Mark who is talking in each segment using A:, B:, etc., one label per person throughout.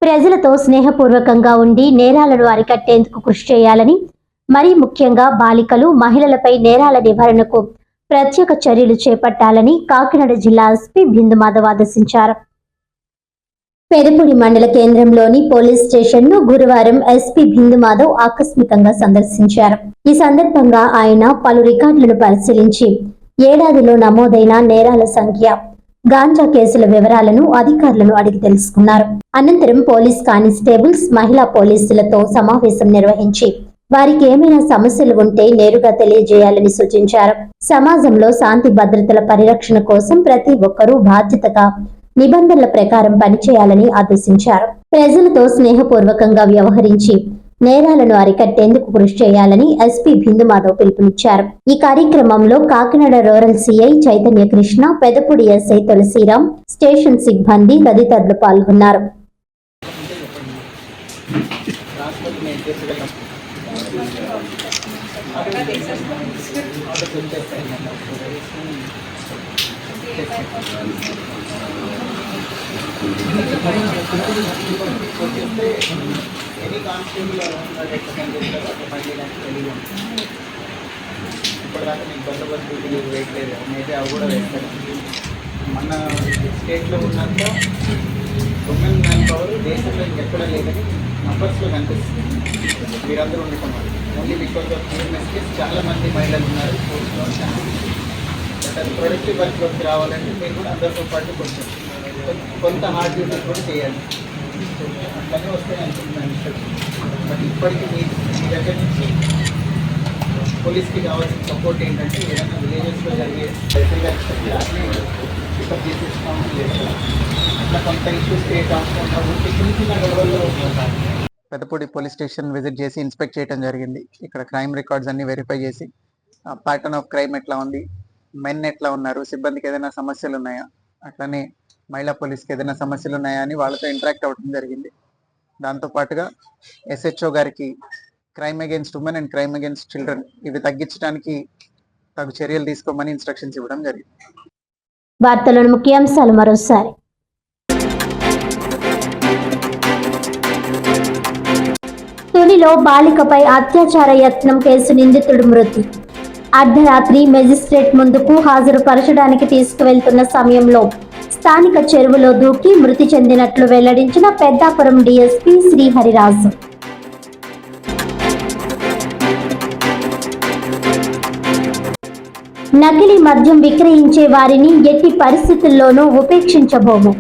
A: ప్రజలతో స్నేహపూర్వకంగా ఉండి నేరాలను అరికట్టేందుకు కృషి చేయాలని, మరీ ముఖ్యంగా బాలికలు, మహిళలపై నేరాల నివారణకు ప్రత్యేక చర్యలు చేపట్టాలని కాకినాడ జిల్లా ఎస్పీ బిందు మాధవ్ ఆదేశించారు. పెదపూడి మండల కేంద్రంలోని పోలీస్ స్టేషన్ ను గురువారం ఎస్పీ బిందు మాధవ్ ఆకస్మికంగా సందర్శించారు. ఈ సందర్భంగా ఆయన పలు రికార్డులను పరిశీలించి ఏడాదిలో నమోదైన నేరాల సంఖ్య, గాంజా కేసుల వివరాలను అధికారులను అడిగి తెలుసుకున్నారు. అనంతరం పోలీస్ కానిస్టేబుల్స్, మహిళా పోలీసులతో సమావేశం నిర్వహించి వారికి ఏమైనా సమస్యలు ఉంటే నేరుగా తెలియజేయాలని సూచించారు. సమాజంలో శాంతి భద్రతల పరిరక్షణ కోసం ప్రతి ఒక్కరూ బాధ్యతగా నిబంధనల ప్రకారం పనిచేయాలని ఆదేశించారు. ప్రజలతో స్నేహపూర్వకంగా వ్యవహరించి నేరాలను అరికట్టేందుకు కృషి చేయాలని ఎస్పీ బిందు మాధవ్ పిలుపునిచ్చారు. ఈ కార్యక్రమంలో Kakinada rural CI Chaitanya Krishna, Pedapudi SI Tulasiram, station సిబ్బంది తదితరులు పాల్గొన్నారు.
B: ఎనీ కానిస్టేబుల్ ఇప్పటిదాకా మీకు బందోబస్తు వేయట్లేదు, మేబీ అవి కూడా వేస్తారు. మన స్టేట్లో ఉన్నంత ఉమెన్ మ్యాన్ పవర్ దేశంలో ఇంకెక్కడా లేదని నంబర్స్లో కనిపిస్తుంది. మీరందరూ ఉండుకున్నారు. Only because of new messages చాలామంది మహిళలు ఉన్నారు స్పోర్ట్స్లో. బట్ అది ప్రొడక్టివ్ వర్క్లోకి రావాలంటే మీరు కూడా అందరితో పాటు కొంత హార్డ్ డ్యూటీ కూడా చేయాలి. అట్లనే వస్తాయి అనుకుంటున్నాను. బట్ ఇప్పటికీ మీ దగ్గర నుంచి పోలీస్కి కావాల్సిన సపోర్ట్ ఏంటంటే ఏదైనా విలేజెస్లో జరిగే పికప్ చేసేసుకోవడం లేదు. అట్లా కొంత ఇష్యూస్ క్రియేట్ అవుతుంది. చిన్న చిన్న గొడవల్లో పెదపూడి పోలీస్ స్టేషన్ విజిట్ చేసి ఇన్స్పెక్ట్ చేయడం జరిగింది. ఇక్కడ క్రైమ్ రికార్డ్స్ అన్ని వెరిఫై చేసి ప్యాటర్న్ ఆఫ్ క్రైమ్ ఎట్లా ఉంది, మెన్ ఎట్లా ఉన్నారు, సిబ్బందికి ఏదైనా సమస్యలు ఉన్నాయా, అట్లనే మహిళా పోలీస్కి ఏదైనా సమస్యలు ఉన్నాయా అని వాళ్ళతో ఇంటరాక్ట్ అవ్వడం జరిగింది. దాంతోపాటుగా ఎస్హెచ్ఓ గారికి crime against women and crime against children ఇవి తగ్గించడానికి తగు చర్యలు తీసుకోమని ఇన్స్ట్రక్షన్స్ ఇవ్వడం జరిగింది.
A: వార్తలను ముఖ్యాంశాలు మరోసారి. తునిలో బాలికపై అత్యాచార యత్నం కేసు నిందితుడు మృతి. అర్ధరాత్రి మెజిస్ట్రేట్ ముందుకు హాజరుపరచడానికి తీసుకువెళ్తున్న సమయంలో స్థానిక చెరువులో దూకి మృతి చెందినట్లు వెల్లడించిన పెద్దాపురం డీఎస్పీ శ్రీహరిరాజు. నకిలీ మద్యం విక్రయించే వారిని ఎట్టి పరిస్థితుల్లోనూ ఉపేక్షించబోము.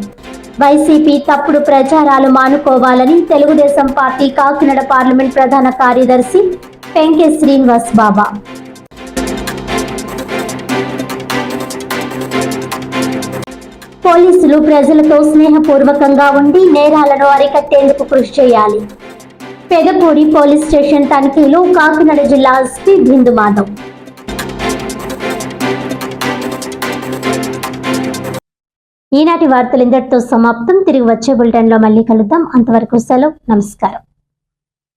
A: వైసీపీ తప్పుడు ప్రచారాలు మానుకోవాలని తెలుగుదేశం పార్టీ కాకినాడ పార్లమెంట్ ప్రధాన కార్యదర్శి పెంకే శ్రీనివాస్ బాబా. పోలీసులు ప్రజలతో స్నేహపూర్వకంగా ఉండి నేరాలను అరికట్టేందుకు కృషి చేయాలి. పెదపూడి పోలీస్ స్టేషన్ తనిఖీలు కాకినాడ జిల్లా ఎస్పీ బిందు మాధవ్. ఈనాటి వార్తలు ఇంతటితో సమాప్తం. తిరిగి వచ్చే బులెటిన్లో మళ్ళీ కలుద్దాం. అంతవరకు సెలవు. నమస్కారం.